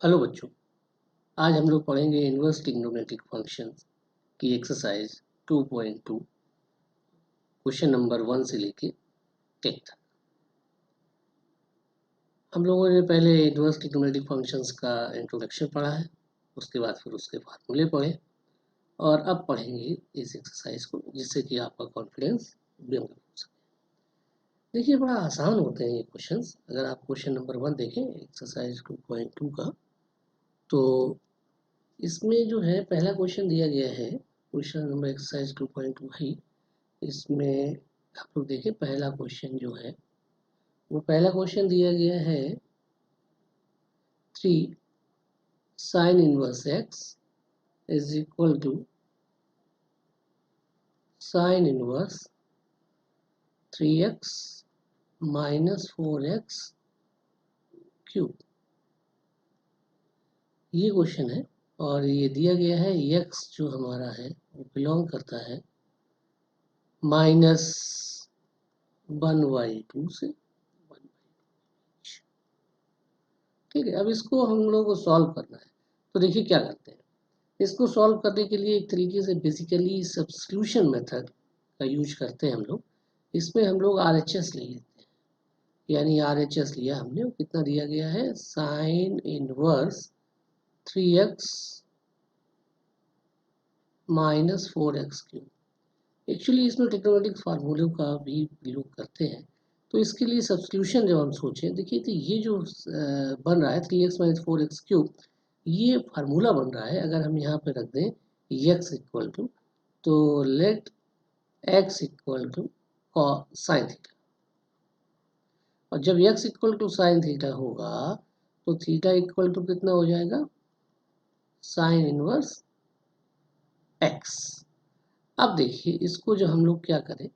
Hello बच्चों, आज हम लोग पढ़ेंगे इनवर्स ट्रिग्नोमेट्रिक फंक्शंस की एक्सरसाइज 2.2 क्वेश्चन नंबर 1 से लेके 10 तक। हम लोगों ने पहले इनवर्स ट्रिग्नोमेट्रिक फंक्शंस का इंट्रोडक्शन पढ़ा है, उसके बाद फिर उसके फार्मूले पढ़े और अब पढ़ेंगे इस एक्सरसाइज को, जिससे कि आपका कॉन्फिडेंस बिल्ड हो सके। देखिए, बड़ा आसान होते हैं ये क्वेश्चंस। अगर आप क्वेश्चन नंबर 1 देखें एक्सरसाइज 2.2 का, तो इसमें जो है पहला क्वेश्चन दिया गया है, क्वेश्चन नंबर एक्सरसाइज 2.2 है। इसमें आप लोग देखें, पहला क्वेश्चन जो है वो पहला क्वेश्चन दिया गया है 3 sin inverse x is equal to sin inverse 3x minus 4x cube. ये क्वेश्चन है और ये दिया गया है x जो हमारा है वो बिलोंग करता है -1/2 से 1/2। ठीक है, अब इसको हम लोग को सॉल्व करना है। तो देखिए क्या करते हैं, इसको सॉल्व करने के लिए एक तरीके से बेसिकली सब्स्टिट्यूशन मेथड का यूज करते हैं हम लोग। इसमें हम लोग RHS ले लेते हैं, यानी RHS लिया हमने, वो कितना दिया गया है, sine inverse 3x minus 4x cube. Actually इसमें ट्रिग्नोमेट्रिक फार्मूलों का भी प्रयोग करते हैं। तो इसके लिए सब्स्टिट्यूशन जब हम सोचें, देखिए तो ये जो बन रहा है 3x माइनस 4x क्यूब, ये फार्मूला बन रहा है। अगर हम यहाँ पे रख दें x इक्वल टू, तो let x equal to sine theta, और जब x equal to sine theta होगा तो थीटा इक्वल टू कितना हो जाएगा, साइन इनवर्स x। अब देखिए इसको जो हम लोग क्या करें,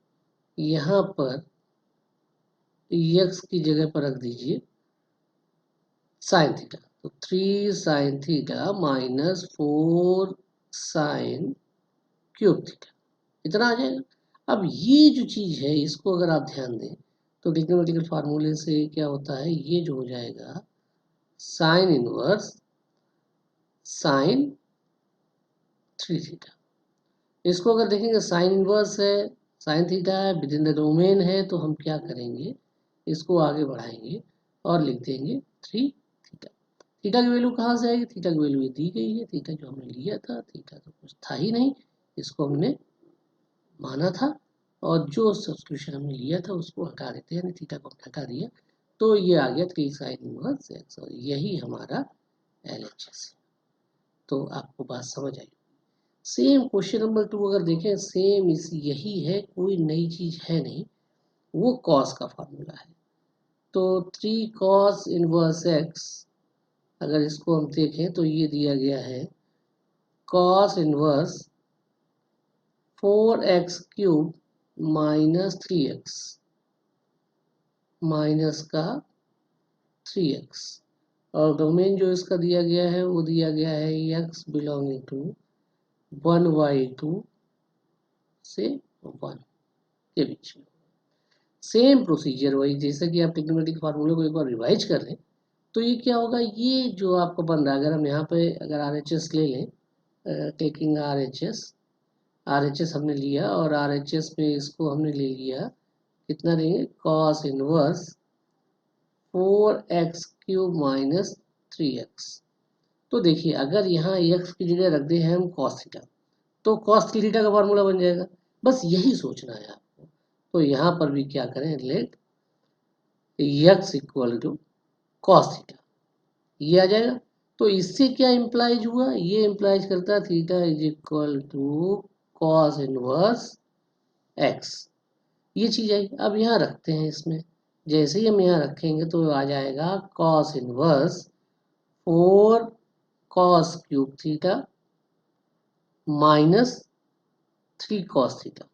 यहाँ पर x की जगह पर रख दीजिए साइन थीटा, तो 3 sine theta minus 4 sine cube theta, इतना आ जाएगा। अब ये जो चीज़ है इसको अगर आप ध्यान दें तो ट्रिग्नोमेट्रिकल फार्मूले से क्या होता है, ये जो हो जाएगा साइन इनवर्स साइन 3 थीटा। इसको अगर देखेंगे साइन इनवर्स है, साइन थीटा है, विद इन द डोमेन है, तो हम क्या करेंगे, इसको आगे बढ़ाएंगे और लिख देंगे 3 थीटा। थीटा की वैल्यू कहाँ से आएगी, थीटा की वैल्यू ये दी गई है, थीटा जो हमने लिया था, थीटा तो कुछ था ही नहीं, इसको हमने माना था और जो सब्स्टिट्यूशन हमने लिया था उसको हटा देते हैं, यानी थीटा को हटा दिया, तो ये आ गया 3 साइन इनवर्स x, और यही हमारा LHS है। तो आपको बात समझ आई। सेम क्वेश्चन नंबर 2 अगर देखें, सेम इस यही है, कोई नई चीज है नहीं, वो कॉस का फार्मूला है। तो 3 कॉस इनवर्स x, अगर इसको हम देखें तो ये दिया गया है cos inverse 4x cube minus 3x minus का 3x, और डोमेन जो इसका दिया गया है वो दिया गया है x बिलोंगिंग टू 1/2 से 1 के बीच में। सेम प्रोसीजर वही, जैसे कि आप ट्रिग्नोमेट्रिक फार्मूले को एक बार रिवाइज कर लें तो ये क्या होगा, ये जो आपको बन रहा है, अगर हम यहाँ पे अगर RHS ले लें, टेकिंग RHS हमने लिया और RHS में इसको हमने ले लिया, कितना लेंगे, cos inverse 4x cube minus 3x। तो देखिए अगर यहाँ x की जगह रख दे हम कॉस थीटा, तो कॉस थीटा का फार्मूला बन जाएगा। बस यही सोचना है आपको। तो यहाँ पर भी क्या करें, let x equal to cos theta, ये आ जाएगा। तो इससे क्या इम्प्लाइज हुआ, ये इम्प्लाइज करता है theta is equal to cos inverse x, ये चीज आई। अब यहाँ रखते हैं, इसमें जैसे ही हम यहाँ रखेंगे तो आ जाएगा cos inverse 4 cos cube theta minus 3 cos theta.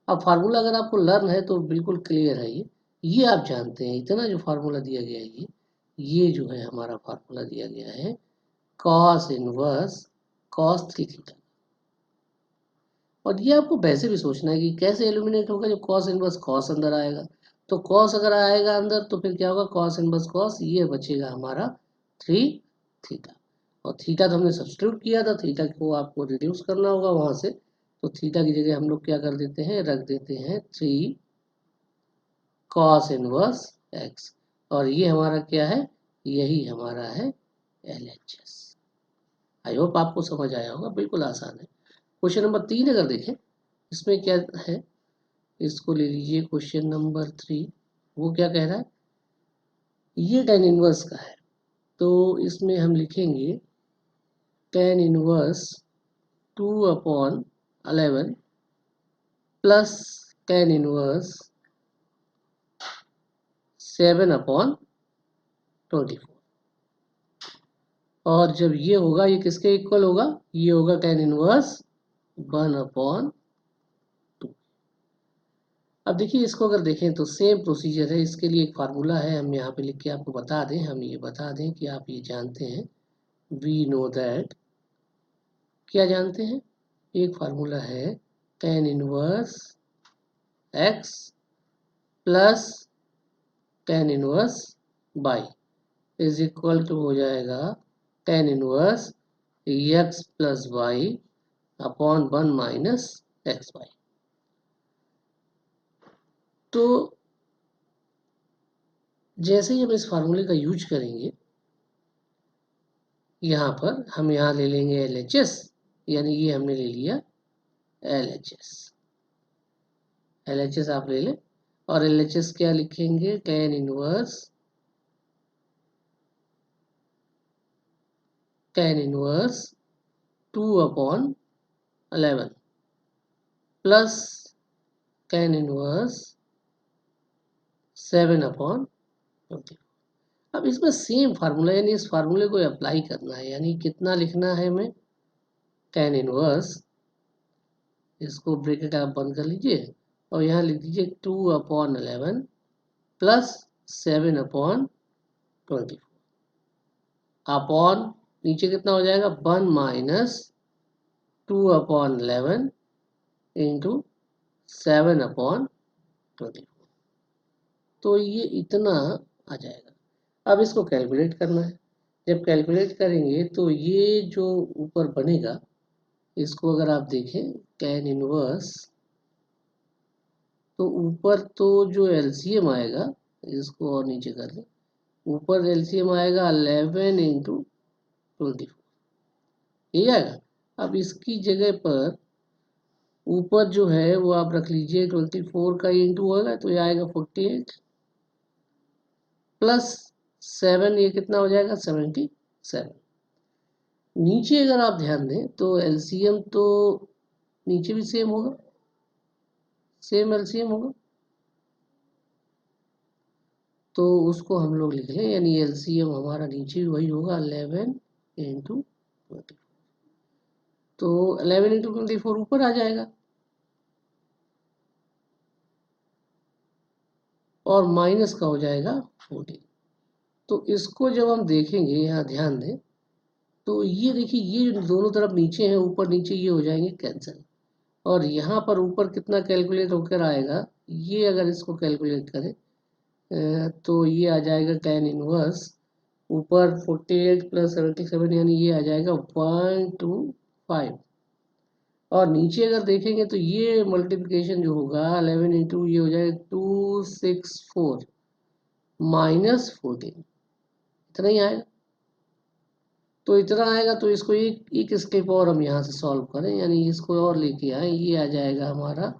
अब फार्मूला अगर आपको लर्न है तो बिल्कुल क्लियर है, ये आप जानते हैं, इतना जो फार्मूला दिया गया है ये जो है हमारा फार्मूला दिया गया है कॉस इनवर्स कॉस 3 थीटा। और ये आपको वैसे भी सोचना है कि कैसे एलिमिनेट होगा, जब कॉस इनवर्स कॉस अंदर आएगा, तो कॉस अगर आएगा अंदर तो फिर क्या होगा, कॉस इनवर्स कॉस, ये बचेगा हमारा 3 थीटा। और थीटा तो हमने सब्स्टिट्यूट किया था, थीटा को आपको रिड्यूस करना होगा वहां से, तो थीटा की जगह हम लोग क्या कर देते हैं, रख देते हैं 3 cos इनवर्स x। और ये हमारा क्या है, यही हमारा है LHS। आई होप आपको समझ आया होगा, बिल्कुल आसान है। क्वेश्चन नंबर 3 अगर देखें, इसमें क्या है, इसको ले लीजिए क्वेश्चन नंबर 3। वो क्या कह रहा है, ये tan इनवर्स का है, तो इसमें हम लिखेंगे tan inverse 2/11 plus tan inverse 7/24। और जब ये होगा, ये किसके इक्वल होगा, ये होगा tan इनवर्स 1/2। अब देखिए, इसको अगर देखें तो सेम प्रोसीजर है, इसके लिए एक फार्मूला है, हम यहाँ पे लिख के आपको बता दें, हम ये बता दें कि आप ये जानते हैं, वी नो दैट, क्या जानते हैं, एक फार्मूला है tan inverse x plus tan inverse y is equal to हो जाएगा tan inverse x plus y upon 1 minus x y. तो जैसे ही हम इस फार्मूले का यूज करेंगे, यहाँ पर हम यहाँ ले लेंगे LHS, यानी ये हमने ले लिया LHS। LHS आप ले लें, और LHS क्या लिखेंगे, tan inverse 2/11 plus tan inverse 7/20। अब इसमें सेम फार्मूला, यानी इस फार्मूले को अप्लाई करना है, यानी कितना लिखना है हमें, tan इनवर्स, इसको ब्रैकेट आप बंद कर लीजिए और यहाँ लिख दीजिए 2/11 प्लस 7/24 अपॉन, नीचे कितना हो जाएगा, 1 माइनस 2/11 इंटू 7/24। तो ये इतना आ जाएगा। अब इसको कैलकुलेट करना है, जब कैलकुलेट करेंगे तो ये जो ऊपर बनेगा, इसको अगर आप देखें tan इनवर्स, तो ऊपर तो जो LCM आएगा, इसको और नीचे कर लें, ऊपर LCM आएगा 11 इंटू 24, ये आएगा। अब इसकी जगह पर ऊपर जो है वो आप रख लीजिए 24 का इंटू होगा, तो ये आएगा 48 प्लस 7, ये कितना हो जाएगा 77। नीचे अगर आप ध्यान दें तो LCM तो नीचे भी सेम होगा, सेम LCM होगा, तो उसको हम लोग लिख लें, यानी LCM हमारा नीचे भी वही होगा 11 इंटू 24। तो 11 इंटू 24 ऊपर आ जाएगा, और माइनस का हो जाएगा 14। तो इसको जब हम देखेंगे, यहाँ ध्यान दें, तो ये देखिए, ये जो दोनों तरफ नीचे हैं, ऊपर नीचे, ये हो जाएंगे कैंसिल। और यहाँ पर ऊपर कितना कैलकुलेट होकर आएगा, ये अगर इसको कैलकुलेट करें तो ये आ जाएगा tan इनवर्स, ऊपर 48 प्लस 77, यानी ये आ जाएगा 125। और नीचे अगर देखेंगे तो ये मल्टीप्लिकेशन जो होगा 11 इंटू, ये हो जाएगा 264 माइनस 14, इतना ही आएगा। तो इतना आएगा, तो इसको एक स्टेप और हम यहाँ से सॉल्व करें, यानी इसको और लेके आए, ये आ जाएगा हमारा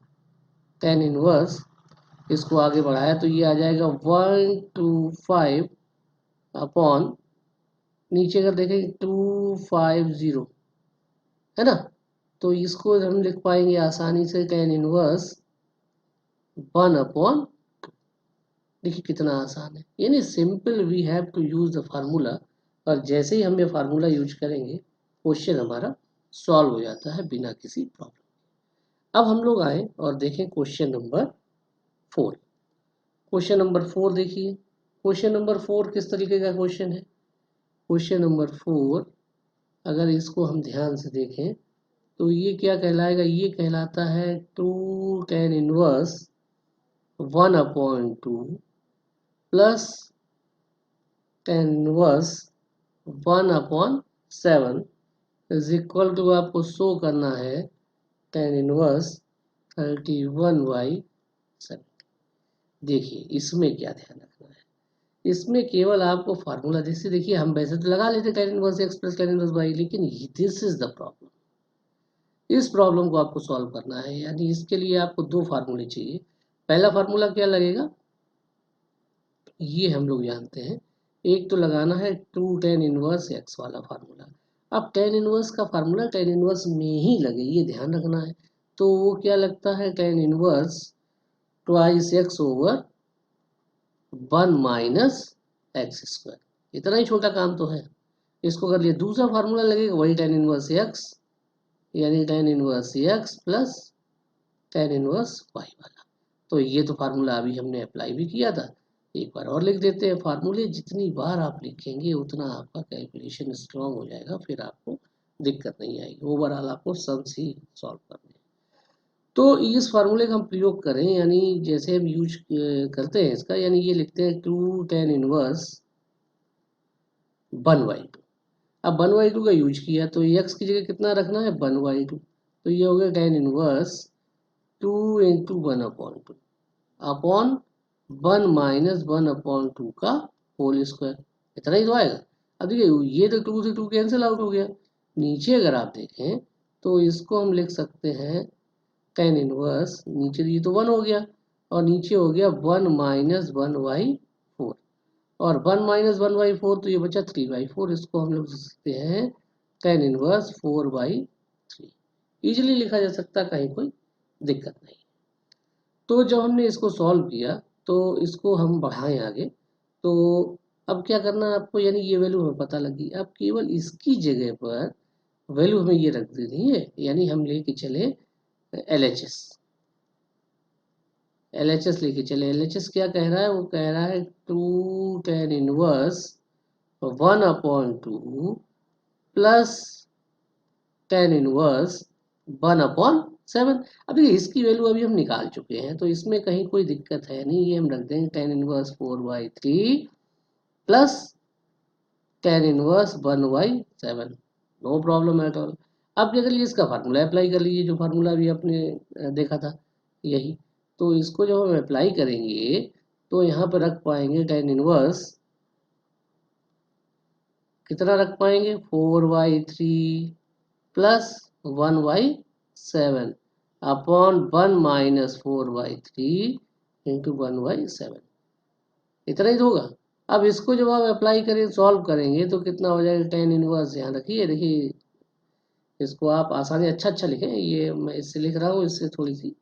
tan इनवर्स, इसको आगे बढ़ाया तो ये आ जाएगा 125 अपॉन, नीचे अगर देखें 250, है ना, तो इसको हम लिख पाएंगे आसानी से tan इनवर्स 1/, देखिए कितना आसान है, यानी simple we have to use the formula. और जैसे ही हम ये फार्मूला यूज करेंगे, क्वेश्चन हमारा सॉल्व हो जाता है बिना किसी प्रॉब्लम। अब हम लोग आए और देखें क्वेश्चन नंबर 4। क्वेश्चन नंबर 4 देखिए, क्वेश्चन नंबर 4 किस तरीके का क्वेश्चन है, क्वेश्चन नंबर 4 अगर इसको हम ध्यान से देखें तो ये क्या कहलाएगा, ये कहलाता है 2 tan inverse 1/2 plus tan inverse 1/7 is equal to आपको शो करना है tan इनवर्स 31/7। देखिए इसमें क्या ध्यान रखना है, इसमें केवल आपको फार्मूला जैसे देखिए हम वैसे तो लगा लेते tan inverse x plus tan inverse y, लेकिन दिस इज द प्रॉब्लम। इस प्रॉब्लम को आपको सॉल्व करना है, यानी इसके लिए आपको दो फार्मूले चाहिए। पहला फार्मूला क्या लगेगा, ये हम लोग जानते हैं, एक तो लगाना है 2 tan इनवर्स x वाला फार्मूला। अब tan इनवर्स का फार्मूला tan इनवर्स में ही लगे, ये ध्यान रखना है। तो वो क्या लगता है, tan inverse twice x over 1 minus X square. इतना ही छोटा काम तो है, इसको कर लिया। दूसरा फार्मूला लगेगा वही tan इनवर्स x, यानी tan inverse x plus tan inverse y वाला। तो ये तो फार्मूला अभी हमने अप्लाई भी किया था, एक बार और लिख देते हैं। फार्मूले जितनी बार आप लिखेंगे उतना आपका कैलकुलेशन स्ट्रांग हो जाएगा, फिर आपको दिक्कत नहीं आएगी। ओवरऑल आपको सम्स ही सॉल्व करने हैं। तो इस फार्मूले का हम प्रयोग करें, यानी जैसे हम यूज करते हैं इसका, यानी ये लिखते हैं 2 tan इनवर्स 1/2। अब 1/2 का यूज किया तो x की जगह कितना रखना है, 1/2। तो ये हो गया tan inverse 2 into 1/2 upon 1 minus 1/2 का होल स्क्वायर। इतना ही तो आएगा। अब देखिए ये तो 2 से 2 कैंसिल आउट हो गया। नीचे अगर आप देखें तो इसको हम लिख सकते हैं tan इनवर्स, नीचे ये तो 1 हो गया और नीचे हो गया 1 माइनस 1/4, और 1 माइनस 1/4 तो ये बचा 3/4। इसको हम लोग लिख सकते हैं tan इनवर्स 4/3। इजीली लिखा जा सकता, कहीं कोई दिक्कत नहीं। तो जब हमने इसको सॉल्व किया तो इसको हम बढ़ाएं आगे। तो अब क्या करना है आपको, यानी ये वैल्यू हमें पता लगी। अब केवल इसकी जगह पर वैल्यू हमें ये रख देनी है, यानी हम लेके चले LHS। LHS लेके चले। LHS क्या कह रहा है, वो कह रहा है 2 tan inverse 1/2 plus tan inverse 1/7। अब देखिए इसकी वैल्यू अभी हम निकाल चुके हैं, तो इसमें कहीं कोई दिक्कत है नहीं। ये हम रख देंगे tan inverse 4/3 plus tan inverse 1/7, no problem at all. अब चलिए इसका फार्मूला अप्लाई कर लीजिए, जो फार्मूला अभी आपने देखा था यही। तो इसको जब हम अप्लाई करेंगे तो यहाँ पर रख पाएंगे tan इनवर्स, कितना रख पाएंगे, 4/3 प्लस 1/7 अपॉन 1 माइनस 4/3 इंटू 1/7। इतना ही तो होगा। अब इसको जब आप अप्लाई करें, सॉल्व करेंगे तो कितना हो जाएगा tan इनवर्स, यहाँ रखिए। देखिए इसको आप आसानी अच्छा लिखें, ये मैं इससे लिख रहा हूँ, इससे थोड़ी सी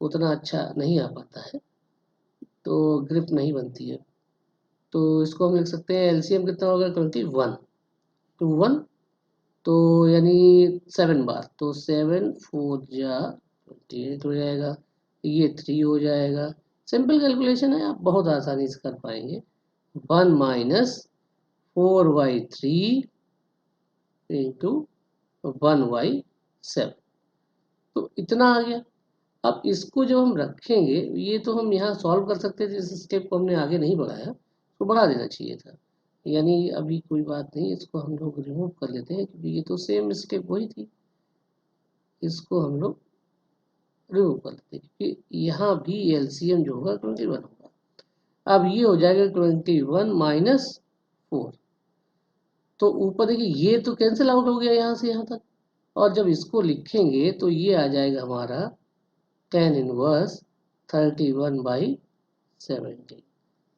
उतना अच्छा नहीं आ पाता है, तो ग्रिप नहीं बनती है। तो इसको हम लिख सकते हैं LCM कितना होगा, 21 2 1, तो यानी 7 बार, तो 7 4 जा 28 हो जाएगा, ये 3 हो जाएगा। सिंपल कैलकुलेशन है, आप बहुत आसानी से कर पाएंगे। 1 माइनस 4/3 इंटू 1/7, तो इतना आ गया। अब इसको जब हम रखेंगे, ये तो हम यहाँ सॉल्व कर सकते थे, इस स्टेप को हमने आगे नहीं बढ़ाया, तो बढ़ा देना चाहिए था। यानी अभी कोई बात नहीं, इसको हम लोग रिमूव कर लेते हैं, क्योंकि ये तो सेम स्टेप वही थी। इसको हम लोग रिमूव कर लेते हैं, क्योंकि यहाँ भी LCM जो होगा 21 होगा। अब ये हो जाएगा 21 माइनस 4, तो ऊपर देखिए ये तो कैंसिल आउट हो गया यहाँ से यहाँ तक। और जब इसको लिखेंगे तो ये आ जाएगा हमारा tan इनवर्स 31/70।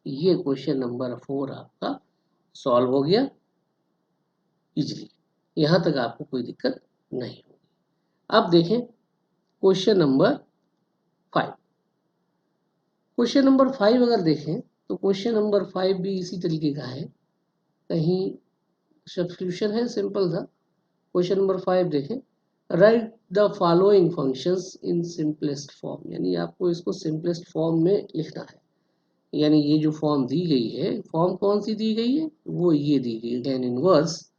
ये क्वेश्चन नंबर 4 आपका सॉल्व हो गया इजीली। यहाँ तक आपको कोई दिक्कत नहीं होगी। अब देखें क्वेश्चन नंबर 5। क्वेश्चन नंबर 5 अगर देखें तो क्वेश्चन नंबर 5 भी इसी तरीके का है, कहीं सब्स्टिट्यूशन है, सिंपल था। क्वेश्चन नंबर 5 देखें, right the following functions in simplest form, यानी आपको इसको सिंपलेस्ट फॉर्म में लिखना है। यानी ये जो फॉर्म दी गई है, फॉर्म कौन सी दी गई है, वो ये दी गई है, tan inverse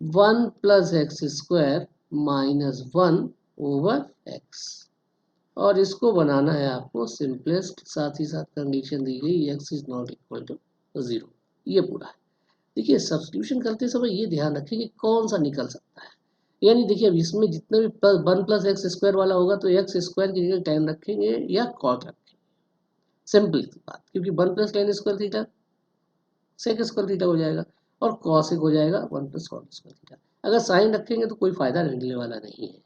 1 plus x square minus 1 over x. और इसको बनाना है आपको सिंपलेस्ट, साथ ही साथ कंडीशन दी गई x is not equal to 0। ये पूरा है। देखिए सब्स्टिट्यूशन करते समय ये ध्यान रखें कि कौन सा निकल सकता है। यानी देखिए अब इसमें जितने भी 1 + x² वाला होगा तो x स्क्वायर की जगह tan रखेंगे या cot रखेंगे, सिंपल सी बात, क्योंकि 1 + tan² theta sec square theta हो जाएगा और cos हो जाएगा 1 + cot² थीटा। अगर साइन रखेंगे तो कोई फायदा मिलने वाला नहीं है,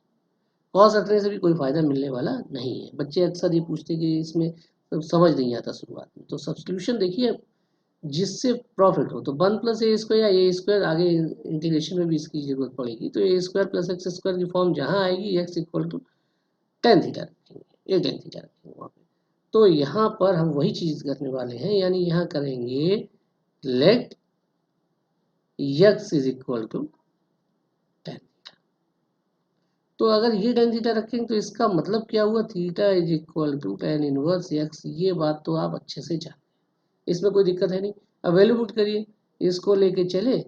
कॉस रखने से भी कोई फायदा मिलने वाला नहीं है। बच्चे अक्सर ये पूछते हैं कि इसमें तो समझ नहीं आता शुरुआत में। तो सब्स्टिट्यूशन देखिए जिससे प्रॉफिट हो, तो 1 + a² या a² आगे इंटीग्रेशन में भी इसकी जरूरत पड़ेगी, तो a² + x² की फॉर्म जहाँ आएगी x = tan थीटा रखेंगे, a tan थीटा रखेंगे वहाँ पे। तो यहाँ पर हम वही चीज करने वाले हैं, यानी यहाँ करेंगे लेट x = tan। तो अगर ये tan थीटा रखेंगे तो इसका मतलब क्या हुआ, थीटा = tan इनवर्स x। ये बात तो आप अच्छे से जान, इसमें कोई दिक्कत है नहीं। अब वैल्यू पुट करिए, इसको लेके चले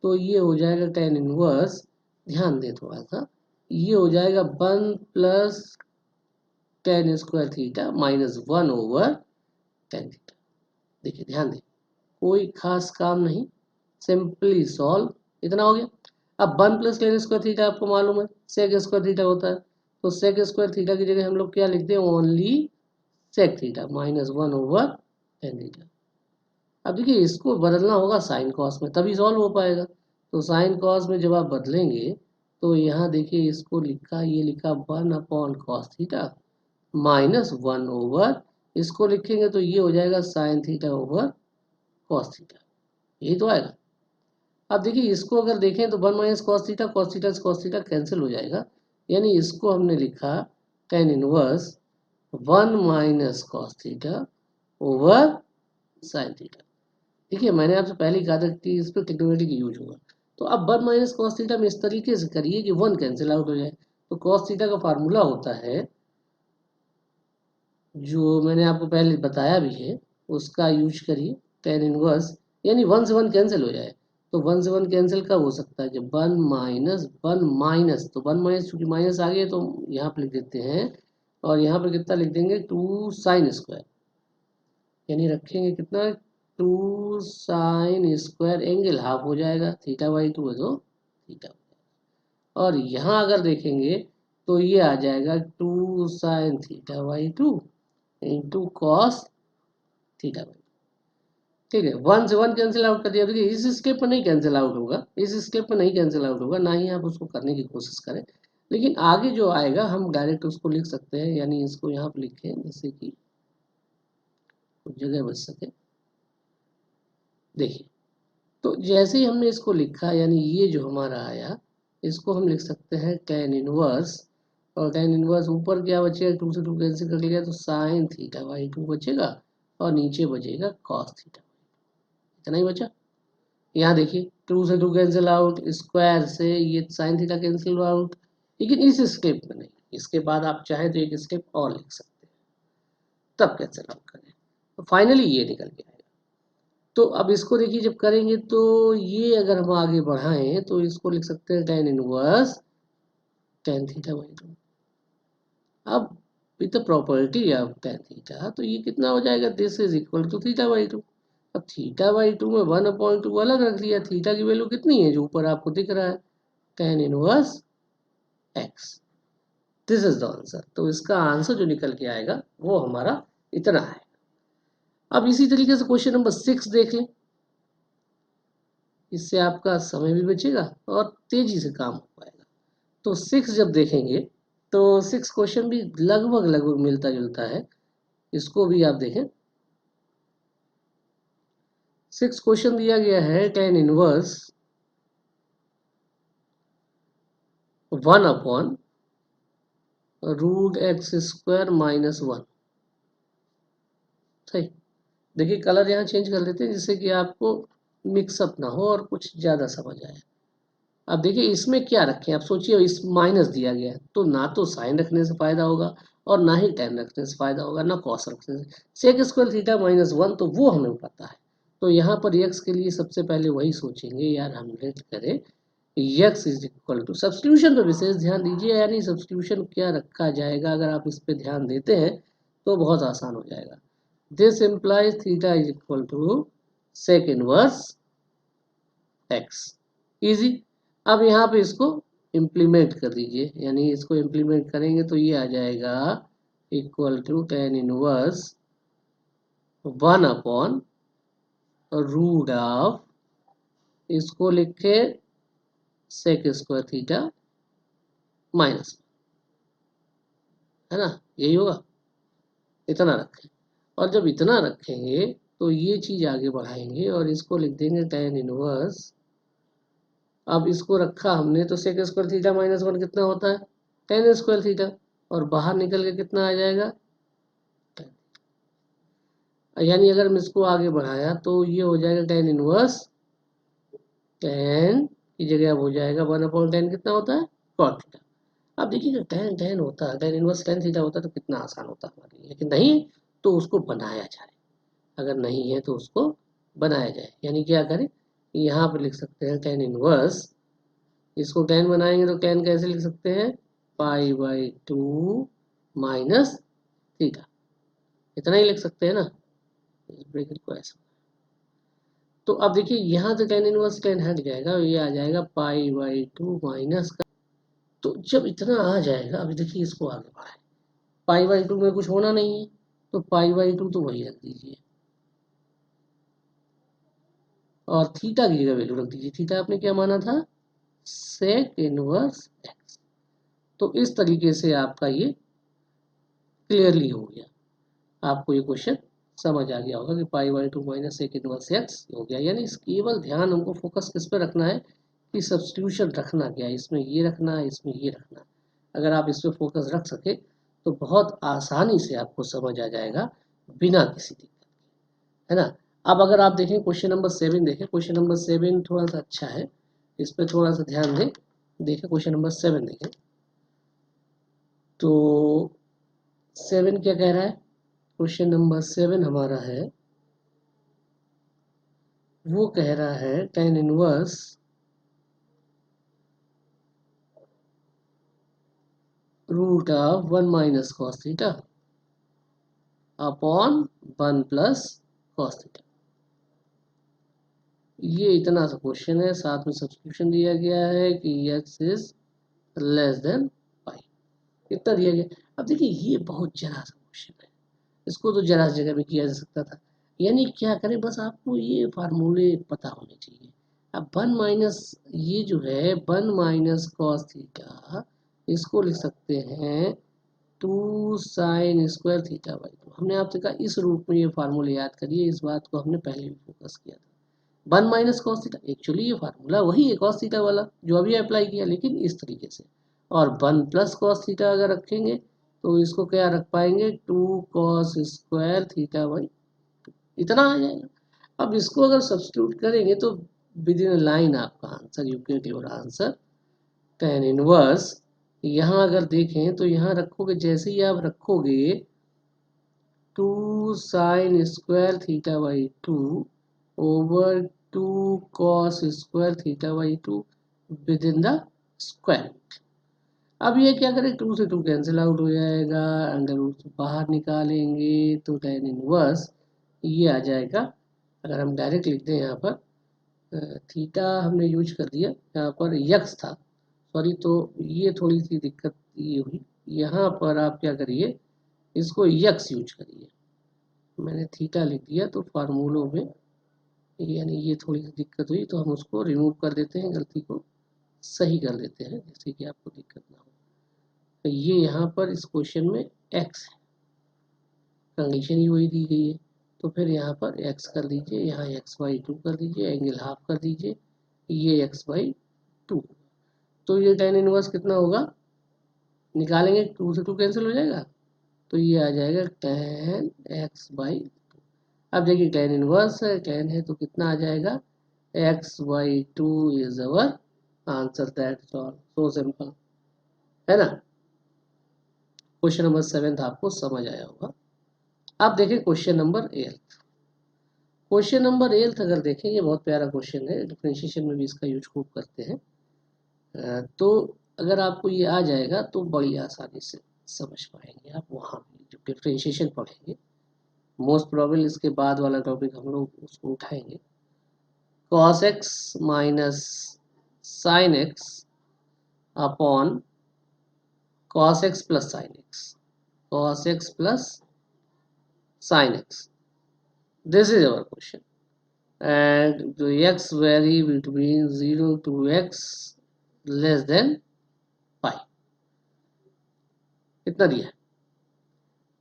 तो ये हो जाएगा tan इनवर्स, ध्यान दे थोड़ा सा, ये हो जाएगा 1 + tan² थीटा -1/tan थीटा। देखिए ध्यान दें, कोई खास काम नहीं, सिंपली सॉल्व, इतना हो गया। अब 1 + tan² थीटा आपको मालूम है sec² थीटा होता है, तो sec² थीटा की जगह हम लोग क्या लिखते हैं, only sec theta -1/tan theta. अब देखिए इसको बदलना होगा साइन कॉस में, तभी सॉल्व हो पाएगा। तो साइन कॉस में जब आप बदलेंगे तो यहाँ देखिए इसको लिखा, ये लिखा 1/cos थीटा -1/, इसको लिखेंगे तो ये हो जाएगा sin θ/cos थीटा, यही तो आएगा। अब देखिए इसको अगर देखें तो 1 - cos थीटा, cos थीटा से cos थीटा कैंसिल हो जाएगा, यानी इसको हमने लिखा tan inverse 1 - cos θ/sin theta. देखिए मैंने आपसे पहले ही कहा था कि इस पर टेक्नोलॉजी यूज होगा। तो अब 1 - cos थीटा में इस तरीके से करिए कि 1 कैंसिल आउट हो जाए। तो cos थीटा का फार्मूला होता है, जो मैंने आपको पहले बताया भी है, उसका यूज करिए tan इनवर्स, यानी 1 से 1 कैंसिल हो जाए। तो 1 से 1 कैंसिल कब हो सकता है, जब 1 - 1 माइनस, तो 1 माइनस चूंकि माइनस आ गया तो यहाँ पर लिख देते हैं, और यहाँ पर कितना लिख देंगे 2 sin², यानी रखेंगे कितना 2 sin² एंगल हाफ हो जाएगा, θ/2 है तो थीटा। और यहाँ अगर देखेंगे तो ये आ जाएगा 2 sin θ/2 इंटू cos θ/2। ठीक है, 1 से 1 कैंसिल आउट कर दिया। देखिए इस स्टेप में नहीं कैंसिल आउट होगा, इस स्टेप में नहीं कैंसिल आउट होगा, ना ही आप उसको करने की कोशिश करें। लेकिन आगे जो आएगा हम डायरेक्ट उसको लिख सकते हैं, यानी इसको यहाँ पर लिखें जैसे कि कुछ जगह बच सके। देखिए तो जैसे ही हमने इसको लिखा, यानी ये जो हमारा आया, इसको हम लिख सकते हैं tan इनवर्स, और tan इनवर्स ऊपर क्या बचेगा, 2 से 2 कैंसिल कर लिया तो sin θ/2 बचेगा, और नीचे बचेगा cos θ। इतना ही बचा। यहाँ देखिए 2 से 2 कैंसिल आउट, स्क्वायर से ये sin थीटा कैंसिल आउट, लेकिन इस स्टेप में नहीं। इसके बाद आप चाहे तो एक स्टेप और लिख सकते हैं, तब कैंसिल आउट करें, तो फाइनली ये निकल गया। तो अब इसको देखिए जब करेंगे तो ये अगर हम आगे बढ़ाएं तो इसको लिख सकते हैं tan इनवर्स tan θ/2। अब with the property of tan theta तो ये कितना हो जाएगा, दिस इज इक्वल टू θ/2। अब θ/2 में 1/2 अलग रख लिया, थीटा की वैल्यू कितनी है जो ऊपर आपको दिख रहा है, tan inverse x। This is the answer. तो इसका आंसर जो निकल के आएगा वो हमारा इतना है। अब इसी तरीके से क्वेश्चन नंबर 6 देख लें, इससे आपका समय भी बचेगा और तेजी से काम हो पाएगा। तो 6 जब देखेंगे तो 6 क्वेश्चन भी लगभग लगभग मिलता जुलता है, इसको भी आप देखें। 6 क्वेश्चन दिया गया है tan इनवर्स 1/√x² -1। सही। देखिए कलर यहाँ चेंज कर लेते हैं जिससे कि आपको मिक्सअप ना हो और कुछ ज़्यादा समझ आए। अब देखिए इसमें क्या रखें, आप सोचिए इस माइनस दिया गया है तो ना तो साइन रखने से फायदा होगा और ना ही tan रखने से फायदा होगा, ना कॉस रखने से। sec² थीटा -1 तो वो हमें पता है, तो यहाँ पर x के लिए सबसे पहले वही सोचेंगे, यार हम लेट करें x = सब्स्टिट्यूशन पर विशेष ध्यान दीजिए, यानी सब्स्टिट्यूशन क्या रखा जाएगा, अगर आप इस पर ध्यान देते हैं तो बहुत आसान हो जाएगा। This implies theta = sec inverse x. Easy. अब यहाँ पे इसको इम्प्लीमेंट कर दीजिए, यानी इसको इम्प्लीमेंट करेंगे तो ये आ जाएगा equal to tan inverse 1 root of, इसको लिखे सेक स्क्वायर थीटा माइनस, है ना, यही होगा। इतना रखें, और जब इतना रखेंगे तो ये चीज आगे बढ़ाएंगे और इसको लिख देंगे टेन इनवर्स। अब इसको रखा हमने तो सेक स्क्वायर थीटा माइनस 1 कितना होता है, टेन स्क्वायर थीटा, और बाहर निकल के कितना आ जाएगा, यानी अगर हम इसको आगे बढ़ाया तो ये हो जाएगा टेन इनवर्स, टेन की जगह अब हो जाएगा 1/10 कितना होता है, कॉट थीटा। अब देखिए टेन टेन होता है, टेन इनवर्स टेन थीटा होता है तो कितना आसान होता है हमारे लिए, लेकिन नहीं तो उसको बनाया जाए, अगर नहीं है तो उसको बनाया जाए, यानी क्या करें, यहाँ पे लिख सकते हैं टेन इनवर्स, इसको टेन बनाएंगे तो टेन कैसे लिख सकते हैं, पाई/2 माइनस थीटा, इतना ही लिख सकते हैं ना, इस ब्रैकेट को ऐसे। तो अब देखिए यहाँ से टेन इनवर्स टेन हट जाएगा, ये आ जाएगा पाई/2 माइनस का। तो जब इतना आ जाएगा, अभी देखिए इसको आगे बढ़ाए, पाई/2 में कुछ होना नहीं है तो पाई/2 तो वही रख दीजिए, और थीटा की जगह वैल्यू रख दीजिए, थीटा आपने क्या माना था, सेक इनवर्स एक्स। तो इस तरीके से आपका ये क्लियरली हो गया, आपको ये क्वेश्चन समझ आ गया होगा कि पाई/2 माइनस सेक इनवर्स एक्स हो गया। यानी इस केवल ध्यान हमको फोकस किस पे रखना है कि सब्स्टिट्यूशन रखना क्या है, इसमें ये रखना है, इसमें ये रखना है। अगर आप इस पे फोकस रख सके तो बहुत आसानी से आपको समझ आ जाएगा बिना किसी दिक्कत, है ना। अब अगर आप देखें क्वेश्चन नंबर 7 देखें, क्वेश्चन नंबर 7 थोड़ा सा अच्छा है, इस पर थोड़ा सा ध्यान दें। देखें क्वेश्चन नंबर 7 देखें तो 7 क्या कह रहा है, क्वेश्चन नंबर 7 हमारा है, वो कह रहा है tan inverse root of 1 minus cos theta upon 1 plus cos theta. ये इतना सा क्वेश्चन है, साथ में सब्स्टिट्यूशन दिया गया है कि x is less than pi, इतना दिया गया। अब देखिए ये बहुत जरा सा क्वेश्चन है, इसको तो जरा सी जगह में किया जा सकता था। यानी क्या करें, बस आपको ये फार्मूले पता होने चाहिए। अब 1 माइनस, ये जो है 1 माइनस कॉस थीटा, इसको लिख सकते हैं 2 साइन स्क्वायर थीटा/2। हमने आपसे कहा इस रूप में ये फार्मूले याद करिए, इस बात को हमने पहले भी फोकस किया था। 1 माइनस कॉस थीटा, एक्चुअली ये फार्मूला वही है कॉस थीटा वाला जो अभी अप्लाई किया, लेकिन इस तरीके से। और 1 प्लस कॉस थीटा अगर रखेंगे तो इसको क्या रख पाएंगे, 2 कॉस स्क्वायर थीटा/2, इतना आ जाएगा। अब इसको अगर सब्स्टिट्यूट करेंगे तो विद इन लाइन आपका answer, you get your answer tan inverse. यहाँ अगर देखें तो यहाँ रखोगे, जैसे ही आप रखोगे 2 sine square थीटा/2 over 2 cos square थीटा/2 with in the square. अब ये क्या करें, 2 से 2 कैंसिल आउट हो जाएगा, अंडर रूट से बाहर निकालेंगे तो टेन इनवर्स ये आ जाएगा। अगर हम डायरेक्ट लिख दें यहाँ पर, थीटा हमने यूज कर दिया, यहाँ पर यक्स था, सॉरी, तो ये थोड़ी सी दिक्कत ये हुई। यहाँ पर आप क्या करिए, इसको यक्स यूज करिए, मैंने थीटा लिख दिया तो फार्मूलों में यानी ये थोड़ी सी दिक्कत हुई, तो हम उसको रिमूव कर देते हैं, गलती को सही कर देते हैं जिससे कि आपको दिक्कत ना हो। तो ये यहाँ पर इस क्वेश्चन में एक्स है, कंडीशन ही वही दी गई है, तो फिर यहाँ पर एक्स कर दीजिए, यहाँ x/2 कर दीजिए, एंगल हाफ कर दीजिए, ये x/2। तो ये टेन इनवर्स कितना होगा, निकालेंगे 2 से 2 कैंसिल हो जाएगा, तो ये आ जाएगा टेन x/2। अब देखिए टेन इनवर्स है, टेन है तो कितना आ जाएगा, x/2 is our answer, that's all, so simple, है ना। क्वेश्चन नंबर 7 आपको समझ आया होगा। अब देखिए क्वेश्चन नंबर 8। क्वेश्चन नंबर 8 अगर देखें, ये बहुत प्यारा क्वेश्चन है, डिफरेंशिएशन में भी इसका यूज खूब करते हैं। तो अगर आपको ये आ जाएगा तो बड़ी आसानी से समझ पाएंगे आप, वहाँ भी जब डिफरेंशिएशन पढ़ेंगे मोस्ट प्रोबेबल इसके बाद वाला टॉपिक हम लोग उसको उठाएंगे। cos x minus sine x upon cos x plus sine x, cos x plus sine x, this is our question and the x vary between 0 to x less than pi, इतना दिया है।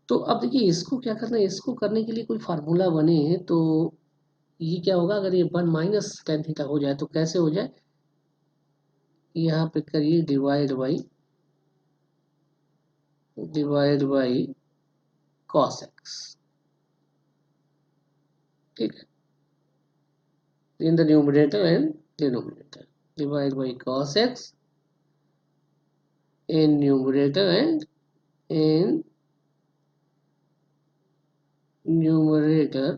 तो अब देखिए इसको क्या करना है, इसको करने के लिए कोई फार्मूला बने तो ये क्या होगा, अगर ये 1 माइनस टेन थीटा हो जाए तो कैसे हो जाए, यहाँ पे करिए डिवाइड बाई cos x, ठीक है, in the numerator and denominator, divide by cos x in numerator and in numerator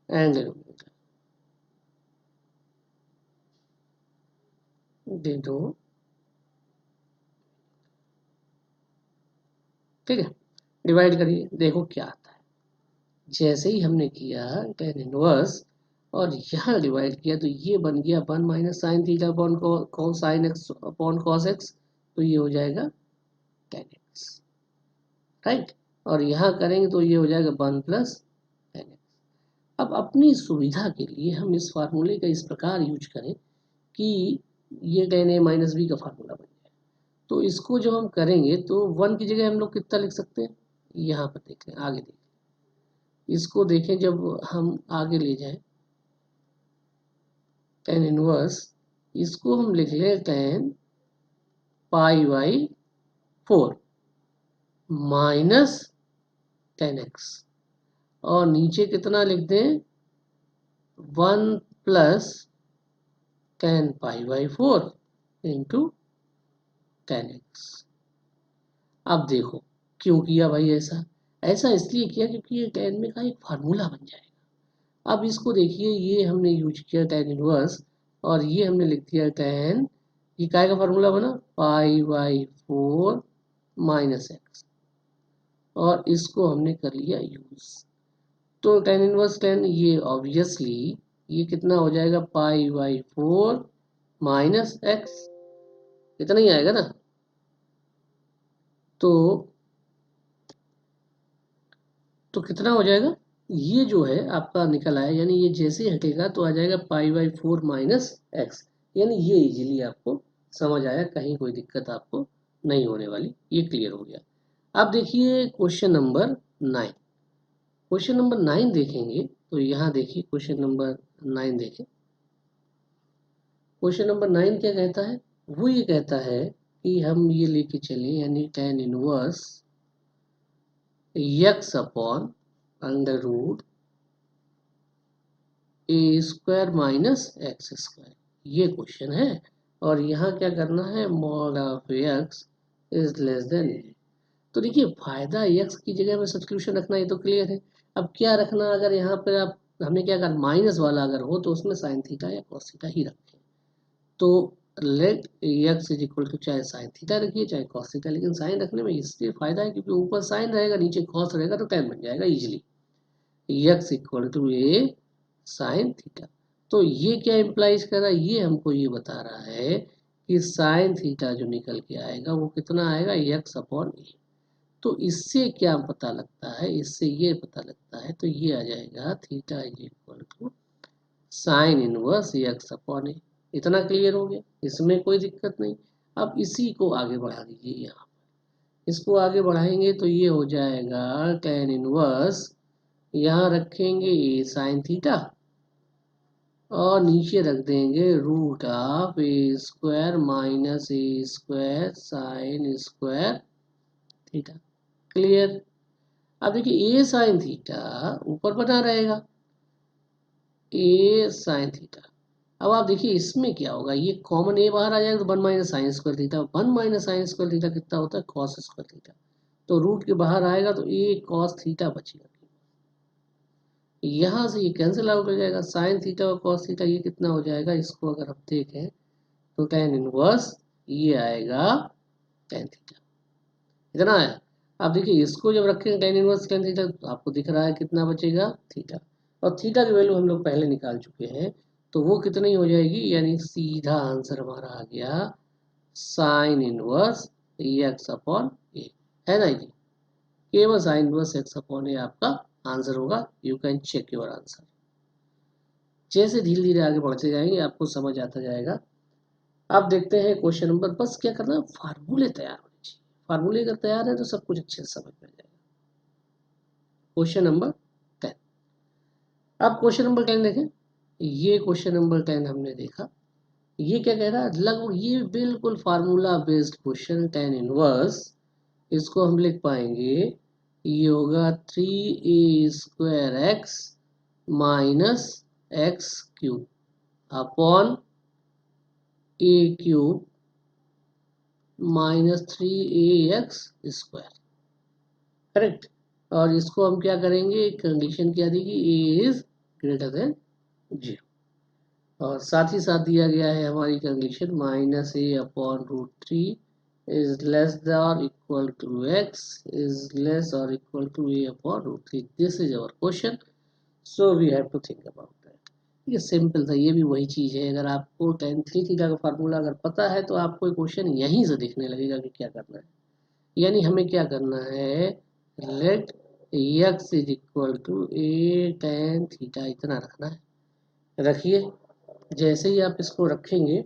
and denominator, ठीक है। डिवाइड करिए, देखो क्या आता है। जैसे ही हमने किया टेन इनवर्स और यहाँ डिवाइड किया तो ये बन गया 1 minus sine theta upon cos sine x upon cos x, तो ये हो जाएगा टेन एक्स, राइट। और यहाँ करेंगे तो ये हो जाएगा 1 प्लस टेन एक्स। अब अपनी सुविधा के लिए हम इस फार्मूले का इस प्रकार यूज करें कि ये टेन ए माइनस बी का फार्मूला बन जाए। तो इसको जो हम करेंगे तो 1 की जगह हम लोग कितना लिख सकते हैं, यहाँ पर देख लें, आगे देखें, इसको देखें जब हम आगे ले जाएं टेन इनवर्स, इसको हम लिख लें ten pi by 4 minus ten x, और नीचे कितना लिख दें 1 plus ten pi by 4 into ten x. अब देखो क्यों किया भाई ऐसा, ऐसा इसलिए किया क्योंकि ये टेन में का एक फार्मूला बन जाएगा। अब इसको देखिए, ये हमने यूज किया टेन इनवर्स और ये हमने लिख दिया टेन, ये काय का फार्मूला बना, पाई बाई 4 माइनस एक्स, और इसको हमने कर लिया यूज। तो टेन इनवर्स टेन, ये ऑब्वियसली ये कितना हो जाएगा, पाई बाई 4 माइनस एक्स, इतना ही आएगा ना। तो कितना हो जाएगा, ये जो है आपका निकल आया, यानी ये जैसे ही हटेगा तो आ जाएगा पाई बाई 4 माइनस एक्स, यानी ये इजीली आपको समझ आया, कहीं कोई दिक्कत आपको नहीं होने वाली, ये क्लियर हो गया। अब देखिए क्वेश्चन नंबर 9, क्वेश्चन नंबर 9 देखेंगे तो यहाँ देखिए क्वेश्चन नंबर 9 देखें। क्वेश्चन नंबर 9 क्या कहता है, वो ये कहता है कि हम ये लेके चले यानी tan inverse x upon under root A square minus X square, ये क्वेश्चन है। और यहाँ क्या करना है, mod of X is less than A. तो देखिए फायदा एक्स की जगह में सब्स्टिट्यूशन रखना, ये तो क्लियर है। अब क्या रखना, अगर यहाँ पर आप हमने क्या कहा, माइनस वाला अगर हो तो उसमें साइन थीटा या कॉस थीटा ही रखें। तो let x is equal to, चाहे साइन थीटा रखिए चाहे कॉस थीटा, लेकिन साइन रखने में इसलिए फायदा है क्योंकि ऊपर साइन रहेगा नीचे कॉस रहेगा तो टेन बन जाएगा easily, x equal to a sine theta. तो ये क्या इम्प्लाइज कर रहा है, ये हमको ये बता रहा है कि साइन थीटा जो निकल के आएगा वो कितना आएगा, एक्स अपॉन ए। तो इससे क्या पता लगता है, इससे ये पता लगता है, तो ये आ जाएगा theta is equal to sine inverse x upon A. इतना क्लियर हो गया, इसमें कोई दिक्कत नहीं। अब इसी को आगे बढ़ा दीजिए, यहाँ इसको आगे बढ़ाएंगे तो ये हो जाएगा टेन इनवर्स, यहाँ रखेंगे ए साइन थीटा और नीचे रख देंगे root of a square minus a square sine square theta. Clear. अब देखिए ए साइन थीटा ऊपर बना रहेगा, ए साइन थीटा। अब आप देखिए इसमें क्या होगा, ये कॉमन ए बाहर आ जाएगा तो 1 minus sign square theta, 1 minus sign square theta कितना होता है, कॉस स्क्वायर थीटा। तो रूट के बाहर आएगा तो ए कॉस थीटा बचेगा, यहाँ से ये कैंसिल आउट हो जाएगा, साइन थीटा और कॉस थीटा ये कितना हो जाएगा, इसको अगर हम देखें तो टेन इनवर्स ये आएगा टेन थीटा, इतना है। अब देखिए इसको जब रखेंगे tan इनवर्स tan थीटा तो आपको दिख रहा है कितना बचेगा थीटा, और थीटा की वैल्यू हम लोग पहले निकाल चुके हैं, तो वो कितनी हो जाएगी, यानी सीधा आंसर हमारा आ गया sine inverse x upon a, है ना जी। केवल sine inverse x upon a आपका आंसर होगा। You can check your answer. जैसे धीरे धीरे आगे बढ़ते जाएंगे आपको समझ आता जाएगा। अब देखते हैं क्वेश्चन नंबर, बस क्या करना है, फार्मूले तैयार होने चाहिए। फार्मूले अगर तैयार है तो सब कुछ अच्छे से समझ में आ जाएगा। Question number 10। अब क्वेश्चन नंबर 10 देखें। ये क्वेश्चन नंबर 10 हमने देखा, ये क्या कह रहा है, लगभग ये बिल्कुल formula based question tan inverse, इसको हम लिख पाएंगे, ये होगा 3a² minus x cube upon a cube minus 3ax², correct. और इसको हम क्या करेंगे, कंडीशन क्या दी कि a इज ग्रेटर देन 0, और साथ ही साथ दिया गया है हमारी कंडीशन -a/√3 इज लेस और equal to x is less और equal to a/√3। This is our question, so we have to think about that. ये सिंपल था, ये भी वही चीज़ है। अगर आपको tan थीटा का फार्मूला अगर पता है तो आपको क्वेश्चन यहीं से दिखने लगेगा कि क्या करना है। यानी हमें क्या करना है, let x is equal to a tan theta, इतना रखना है। रखिए, जैसे ही आप इसको रखेंगे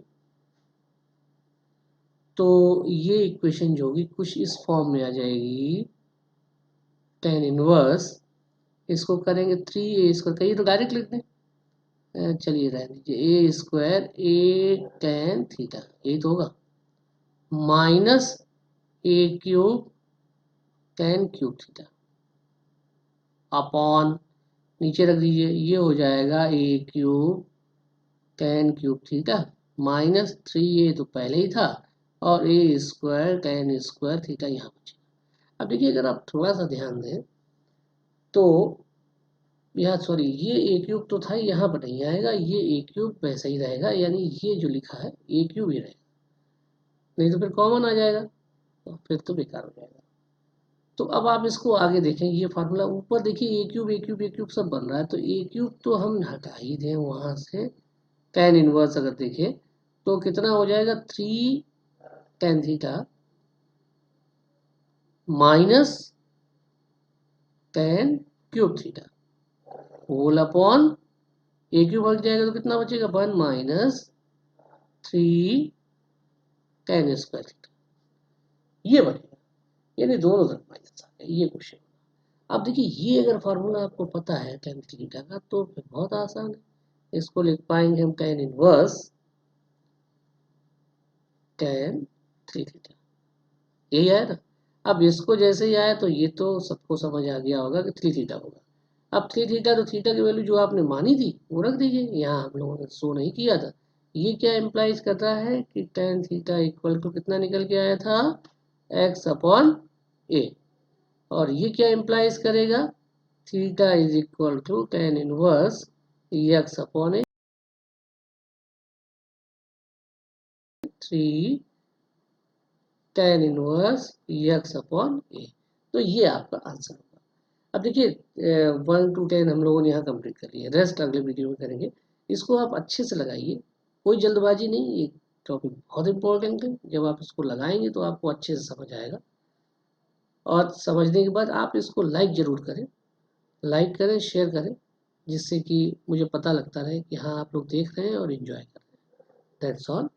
तो ये इक्वेशन जो होगी कुछ इस फॉर्म में आ जाएगी, tan इनवर्स, इसको करेंगे 3a², कहिए तो डायरेक्ट लिख दें, चलिए रहने दीजिए, a² a tan थीटा, यही तो होगा, minus a³ tan cube theta upon, नीचे रख दीजिए, ये हो जाएगा a³ tan cube theta minus 3a तो पहले ही था, और a² tan² थीटा यहाँ बचेगा। अब देखिए अगर आप थोड़ा सा ध्यान दें तो यहाँ, सॉरी, ये a³ तो था, यहाँ पर नहीं आएगा, ये a³ वैसा ही रहेगा, यानी ये जो लिखा है a³ ही रहेगा, नहीं तो फिर कॉमन आ जाएगा, तो फिर तो बेकार हो जाएगा। तो अब आप इसको आगे देखें, ये फार्मूला ऊपर देखिए a³ सब बन रहा है, तो a³ तो हम हटा ही दें वहाँ से, tan इनवर्स अगर देखें तो कितना हो जाएगा, 3 tan theta minus tan cube theta whole upon a³ भाग जाएगा तो कितना बचेगा, 1 माइनस 3 tan² थीटा, ये बनेगा, यानी दोनों तरफ माइनस आ गया। ये क्वेश्चन, अब देखिए ये अगर फार्मूला आपको पता है tan थीटा का तो फिर बहुत आसान है, इसको लिख पाएंगे हम tan इनवर्स tan 3 थीटा, यही आया ना। अब इसको जैसे ही आया तो ये तो सबको समझ आ गया होगा कि 3 थीटा होगा। अब 3 थीटा, तो थीटा की वैल्यू जो आपने मानी थी वो रख दीजिए, यहाँ हम लोगों ने शो नहीं किया था। ये क्या इम्प्लाइज कर रहा है कि tan थीटा इक्वल टू कितना निकल के आया था, x अपॉन a, और ये क्या इम्प्लाइज करेगा, theta is equal to tan inverse x upon a, 3 tan inverse x upon a। तो ये आपका आंसर होगा। अब देखिए 1 to 10 हम लोगों ने यहाँ कंप्लीट कर लिया, रेस्ट अगले वीडियो में करेंगे। इसको आप अच्छे से लगाइए, कोई जल्दबाजी नहीं, ये टॉपिक बहुत इंपॉर्टेंट है, जब आप इसको लगाएंगे तो आपको अच्छे से समझ आएगा। और समझने के बाद आप इसको लाइक ज़रूर करें, लाइक करें, शेयर करें, जिससे कि मुझे पता लगता रहे कि हाँ आप लोग देख रहे हैं और इन्जॉय कर रहे हैं। That's all.